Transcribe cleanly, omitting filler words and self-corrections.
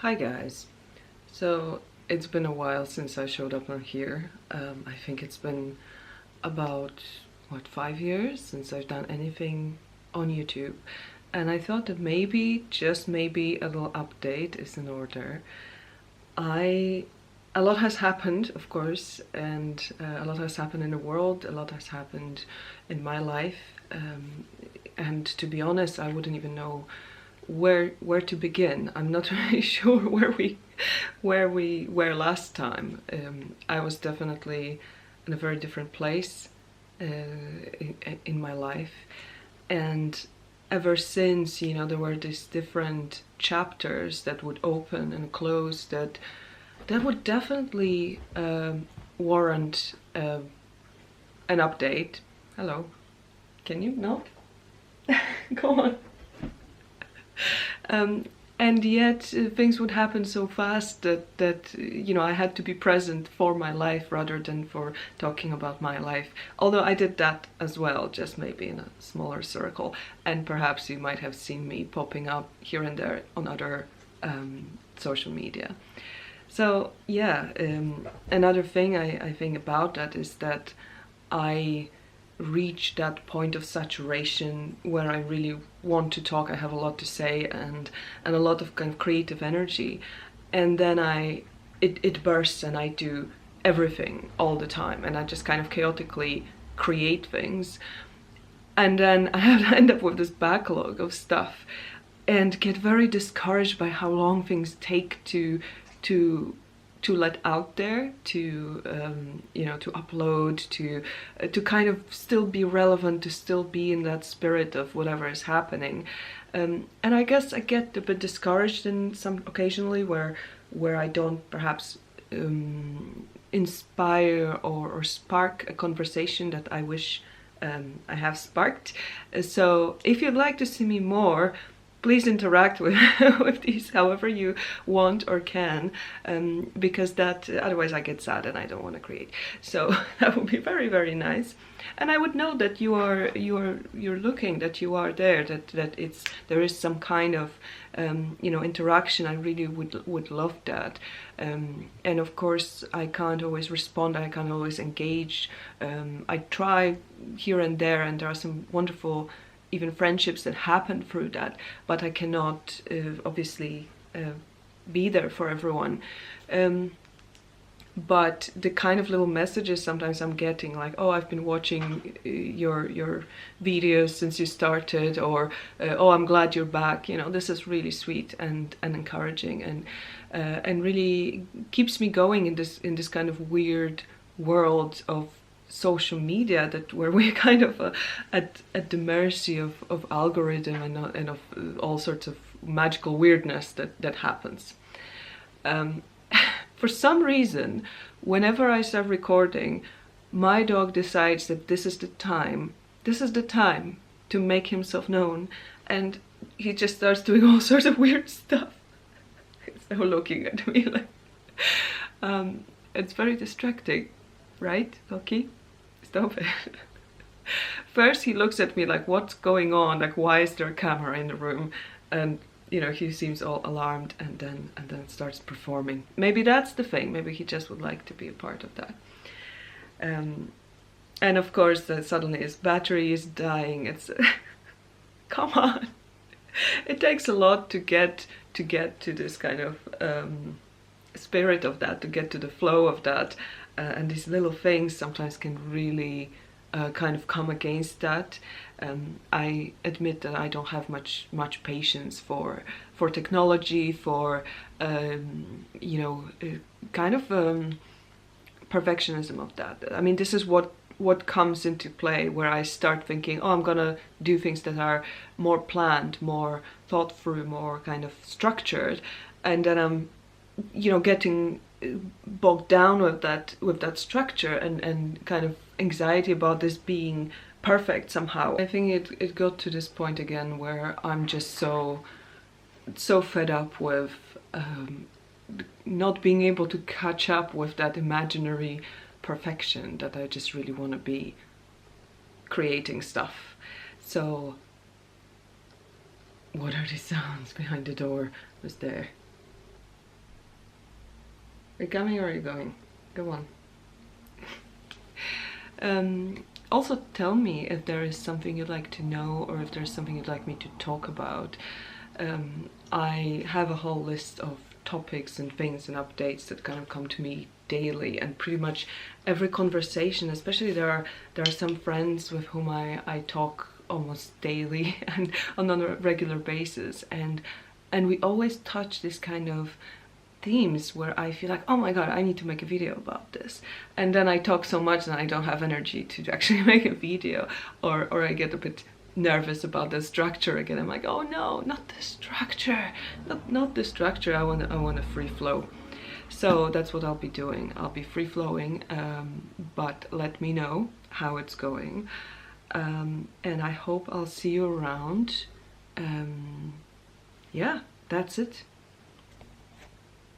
Hi guys. So it's been a while since I showed up on here. I think it's been about, what, 5 years since I've done anything on YouTube. And I thought that maybe, just maybe, a little update is in order. A lot has happened, of course, and a lot has happened in the world, a lot has happened in my life. And to be honest, I wouldn't even know where to begin. I'm not really sure where we were last time. I was definitely in a very different place in my life, and ever since, there were these different chapters that would open and close that would definitely warrant an update. Hello, can you not? Go on. And yet things would happen so fast that I had to be present for my life rather than for talking about my life. Although I did that as well, just maybe in a smaller circle. And perhaps you might have seen me popping up here and there on other social media. So yeah, another thing I think about that is that I reach that point of saturation where I really want to talk. I have a lot to say and a lot of kind of creative energy, and then it bursts and I do everything all the time, and I just kind of chaotically create things, and then I have to end up with this backlog of stuff and get very discouraged by how long things take to let out there, to to upload, to kind of still be relevant, to still be in that spirit of whatever is happening. And I guess I get a bit discouraged in some occasionally where I don't perhaps inspire or spark a conversation that I wish I have sparked. So if you'd like to see me more, please interact with, with these however you want or can, because that otherwise I get sad and I don't want to create. So that would be very, very nice. And I would know that you're looking, that you are there, that there is some kind of interaction. I really would love that. And of course I can't always respond, I can't always engage. I try here and there, and there are some wonderful even friendships that happen through that, but I cannot obviously be there for everyone. But the kind of little messages sometimes I'm getting, like, oh, I've been watching your videos since you started, or oh, I'm glad you're back, this is really sweet and encouraging, and really keeps me going in this kind of weird world of social media, that where we're kind of at the mercy of algorithm and of all sorts of magical weirdness that happens. For some reason, whenever I start recording, my dog decides that this is the time to make himself known, and he just starts doing all sorts of weird stuff. So looking at me like it's very distracting, right, Loki? Stop it. First he looks at me like, what's going on? Like, why is there a camera in the room? And he seems all alarmed, and then starts performing. Maybe that's the thing. Maybe he just would like to be a part of that. And of course, suddenly his battery is dying. It's come on. It takes a lot to get to this kind of spirit of that, to get to the flow of that. And these little things sometimes can really kind of come against that. I admit that I don't have much patience for technology, for kind of perfectionism of that. I mean, this is what comes into play, where I start thinking, oh, I'm gonna do things that are more planned, more thought through, more kind of structured, and then I'm getting bogged down with that structure and kind of anxiety about this being perfect somehow. I think it got to this point again where I'm just so fed up with not being able to catch up with that imaginary perfection, that I just really want to be creating stuff. So what are these sounds behind the door? Was there Are you coming or are you going? Go on. Also, tell me if there is something you'd like to know or if there's something you'd like me to talk about. I have a whole list of topics and things and updates that kind of come to me daily, and pretty much every conversation, especially there are some friends with whom I talk almost daily and on a regular basis, and we always touch this kind of themes where I feel like, oh my god, I need to make a video about this, and then I talk so much and I don't have energy to actually make a video, or I get a bit nervous about the structure again. I'm like, oh no, not the structure, not the structure. I want a free flow. So that's what I'll be doing. I'll be free flowing, but let me know how it's going, and I hope I'll see you around. Yeah, that's it.